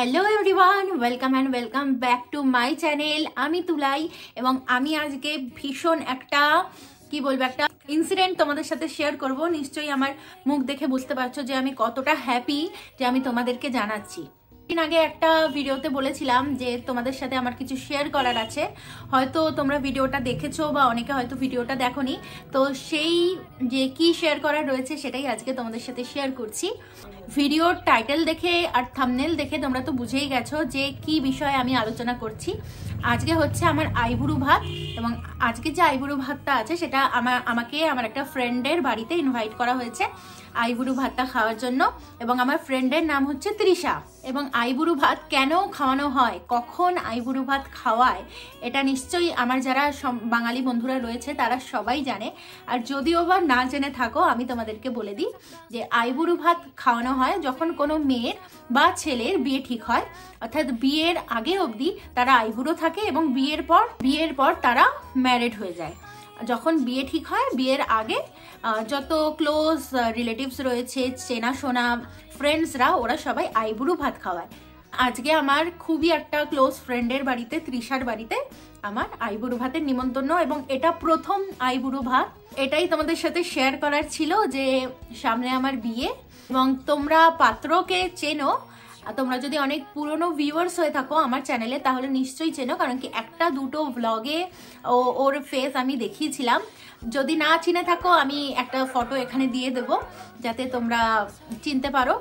Hello everyone, welcome and welcome back to my channel. আমি তুলাই এবং আমি আজকে ভীষণ একটা একটা ইনসিডেন্ট তোমাদের সাথে শেয়ার করব। নিশ্চয়ই আমার মুখ দেখে বুঝতে পারছো যে আমি কতটা হ্যাপি যে আমি তোমাদেরকে জানাচ্ছি। দিন আগে একটা ভিডিওতে বলেছিলাম যে তোমাদের সাথে আমার কিছু শেয়ার করার আছে, হয়তো তোমরা ভিডিওটা দেখেছো বা অনেকে হয়তো ভিডিওটা দেখোনি। তো সেই যে কি শেয়ার করার রয়েছে সেটাই আজকে তোমাদের সাথে শেয়ার করছি। ভিডিওর টাইটেল দেখে আর থাম্বনেল দেখে তোমরা তো বুঝেই গেছো যে কি বিষয়ে আমি আলোচনা করছি। আজকে হচ্ছে আমার আইবুড়ো ভাত, এবং আজকে যে আইবুড়ো ভাতটা আছে সেটা আমাকে আমার একটা ফ্রেন্ডের বাড়িতে ইনভাইট করা হয়েছে আইবুড়ো ভাতটা খাওয়ার জন্য। এবং আমার ফ্রেন্ডের নাম হচ্ছে তৃষা। এবং আইবুড়ো ভাত কেন খাওয়ানো হয়, কখন আইবুড়ো ভাত খাওয়ায়, এটা নিশ্চয়ই আমার যারা বাঙালি বন্ধুরা রয়েছে তারা সবাই জানে। আর যদিও বা না জেনে থাকো, আমি তোমাদেরকে বলে দিই যে আইবুড়ো ভাত খাওয়ানো হয় যখন কোনো মেয়ের বা ছেলের বিয়ে ঠিক হয়, অর্থাৎ বিয়ের আগে অবধি তারা আইবুড়ো থাকে এবং বিয়ের পর তারা ম্যারিড হয়ে যায়। যখন বিয়ে ঠিক হয়, বিয়ের আগে যত ক্লোজ রিলেটিভস রয়েছে, চেনাশোনা ফ্রেন্ডসরা, ওরা সবাই আইবুড়ো ভাত খাওয়ায়। আজকে আমার খুবই একটা ক্লোজ ফ্রেন্ডের বাড়িতে, তৃষার বাড়িতে আমার আইবুড়ো ভাতের নিমন্ত্রণ, এবং এটা প্রথম আইবুড়ো ভাত। এটাই তোমাদের সাথে শেয়ার করার ছিল যে সামনে আমার বিয়ে। এবং তোমরা পাত্রকে চেনো, তোমরা যদি অনেক পুরনো ভিউয়ার্স হয়ে থাকো আমার চ্যানেলে তাহলে নিশ্চয়ই চেনো, কারণ কি একটা দুটো ব্লগে ওর ফেস আমি দেখিয়েছিলাম। যদি না চিনে থাকো আমি একটা ফটো এখানে দিয়ে দেবো যাতে তোমরা চিনতে পারো,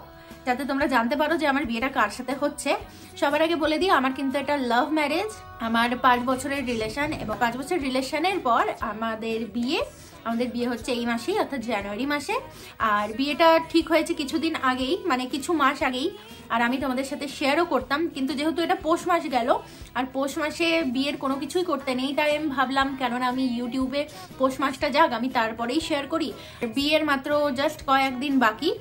যাতে তোমরা জানতে পারো যে আমার বিয়েটা কার সাথে হচ্ছে। সবার আগে বলে দিই, আমার কিন্তু এটা লাভ ম্যারেজ। আমার 5 বছরের রিলেশন, এবং 5 বছর রিলেশনের পর আমাদের বিয়ে হচ্ছে এই মাসেই, অর্থাৎ জানুয়ারি মাসে। আর বিয়েটা ঠিক হয়েছে কিছুদিন আগেই, মানে কিছু মাস আগেই। আর আমি তোমাদের সাথে শেয়ারও করতাম, কিন্তু যেহেতু এটা পৌষ মাস গেল আর পৌষ মাসে বিয়ের কোনো কিছুই করতে নেই, তাই আমি ভাবলাম কেননা আমি ইউটিউবে পৌষ মাসটা যাক, আমি তারপরেই শেয়ার করি। বিয়ের মাত্র জাস্ট কয়েকদিন বাকি,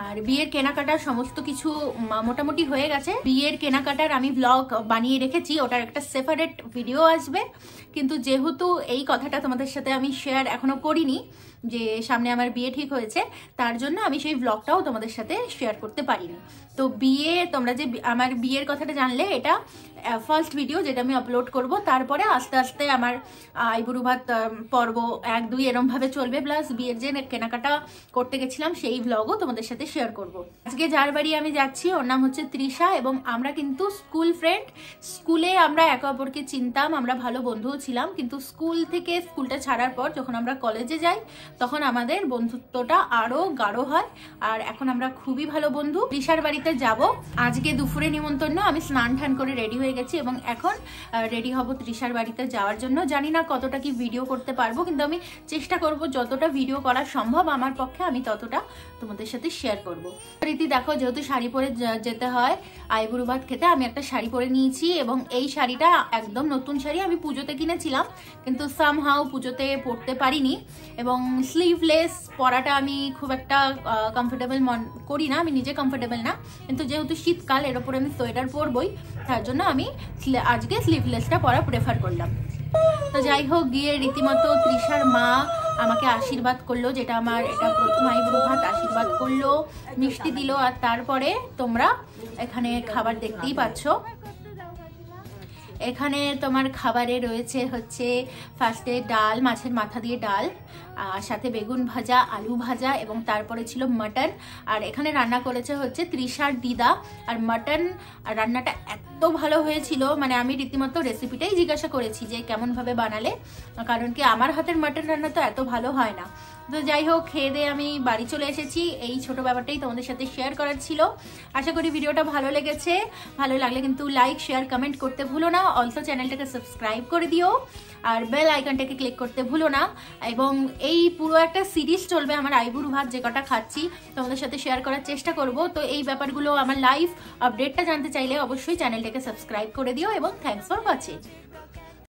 আর বিয়ের কেনাকাটা সমস্ত কিছু মোটামুটি হয়ে গেছে। বিয়ের কেনাকাটার আমি ব্লগ বানিয়ে রেখেছি, ওটার একটা সেপারেট ভিডিও আসবে। কিন্তু যেহেতু এই কথাটা তোমাদের সাথে আমি শেয়ার এখনো করিনি যে সামনে আমার বিয়ে ঠিক হয়েছে, তার জন্য আমি সেই ব্লগটাও তোমাদের সাথে শেয়ার করতে পারিনি। তো তোমরা যে আমার বিয়ের কথাটা জানলে, এটা ফার্স্ট ভিডিও যেটা আমি আপলোড করব। তারপরে আস্তে আস্তে আমার আইবুড়ো ভাত পর্ব 1, 2 এরমভাবে চলবে, প্লাস বিয়ের যে কেনাকাটা করতে গেছিলাম সেই ব্লগও তোমাদের সাথে শেয়ার করব। আজকে যার বাড়ি আমি যাচ্ছি ওর নাম হচ্ছে তৃষা, এবং আমরা কিন্তু স্কুল ফ্রেন্ড। স্কুলে আমরা একে অপরকে চিনতাম, আমরা ভালো বন্ধুও ছিলাম, কিন্তু স্কুলটা ছাড়ার পর যখন আমরা কলেজে যাই তখন আমাদের বন্ধুত্বটা আরো গাঢ় হয়। আর এখন আমরা খুবই ভালো বন্ধু। তৃষার বাড়িতে যাব আজকে দুপুরে নিমন্ত্রণ। আমি স্নান ঠান করে রেডি হয়ে গেছি এবং এখন রেডি হব তৃষার বাড়িতে যাওয়ার জন্য। জানি না কতটা কি ভিডিও করতে পারবো, কিন্তু আমি চেষ্টা করব যতটা ভিডিও করা সম্ভব আমার পক্ষে আমি ততটা তোমাদের সাথে শেয়ার করব। রীতি দেখো, যেহেতু শাড়ি পরে যেতে হয় আইবুড়ো ভাত খেতে, আমি একটা শাড়ি পরে নিয়েছি। এবং এই শাড়িটা একদম নতুন শাড়ি, আমি পুজোতে কিনেছিলাম কিন্তু সামহাউ পুজোতে পরতে পারিনি। এবং স্লিভলেস পরাটা আমি খুব একটা কমফোর্টেবল করি না, আমি নিজে কমফোর্টেবল না, কিন্তু যেহেতু শীতকাল এর উপরে আমি সোয়েটার পরবই, তার জন্য আমি আজকে স্লিভলেসটা পরা প্রেফার করলাম। তো যাই হোক, গিয়ে রীতিমতো তৃষার মা আমাকে আশীর্বাদ করলো, যেটা আমার এটা প্রথম আইবুড়ো ভাত। আশীর্বাদ করলো, মিষ্টি দিল, আর তারপরে তোমরা এখানে খাবার দেখতেই পাচ্ছ। এখানে তোমার খাবারে রয়েছে হচ্ছে ফার্স্টে ডাল, মাছের মাথা দিয়ে ডাল, সাথে বেগুন ভাজা, আলু ভাজা, এবং তারপরে ছিল মাটন। আর এখানে রান্না করেছে হচ্ছে তৃষার দিদা। আর মাটন রান্নাটা এত ভালো হয়েছিল, মানে আমি রীতিমতো রেসিপিটাই জিজ্ঞাসা করেছি যে কেমন ভাবে বানালে, কারণ কি আমার হাতের মাটন রান্না তো এত ভালো হয় না। তো যাই হোক, খেয়ে দিয়ে আমি বাড়ি চলে এসেছি। এই ছোট ব্যাপারটাই তোমাদের সাথে শেয়ার করার ছিল। আশা করি ভিডিওটা ভালো লেগেছে। ভালো লাগলে কিন্তু লাইক, শেয়ার, কমেন্ট করতে ভুলো না। অলসো চ্যানেলটাকে সাবস্ক্রাইব করে দিও, আর বেল আইকনটাকে ক্লিক করতে ভুলো না। এবং এই পুরো একটা সিরিজ চলবে আমার আইবুড়ো ভাত, যে কটা খাচ্ছি তোমাদের সাথে শেয়ার করার চেষ্টা করব। তো এই ব্যাপারগুলো, আমার লাইভ আপডেটটা জানতে চাইলে অবশ্যই চ্যানেলটাকে সাবস্ক্রাইব করে দিও, এবং থ্যাঙ্কস ফর ওয়াচিং।